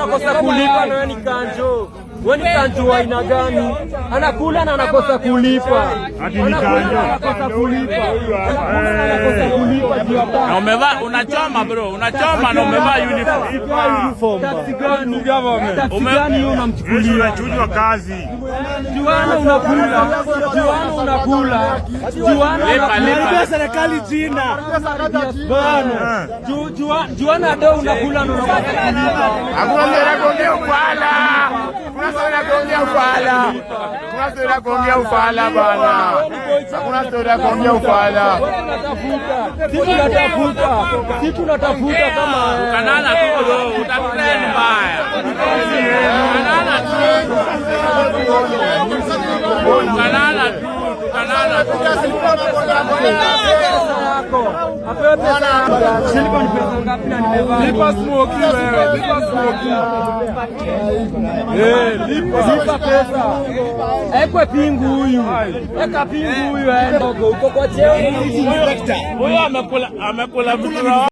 unakosa kulipa na wewe ni kanjo. Wewe ni kanjo wa aina gani? Anakula na anakosa kulipa. Ati ni kanjo. Anakosa kulipa. Anakosa kulipa juu hapa. Na umevaa unachoma bro, unachoma na umevaa uniform. Taxi gani government? Taxi gani unamchukulia? Unachujwa kazi. Juana unakula. Juana unakula. Juana unakula serikali jina. Bana. Juana ndio unakula na unapata kulipa. Hakuna mtu anaongea ufala. Kuna stori ya kuongea ufala. Kuna stori ya kuongea ufala bana. Hakuna stori ya kuongea ufala. Sisi tunatafuta kama kanana tu bro, utatrend mbaya. Kanana tu. Kanana tu. Kanana tu. Apewe pesa. Silipo ni pesa ngapi na nimevaa? Lipa smoky wewe, lipa smoky. Lipa pesa. Ekwe pingu huyu. Eka pingu huyu aende uko kwa cheo. Huyo amekula vitu.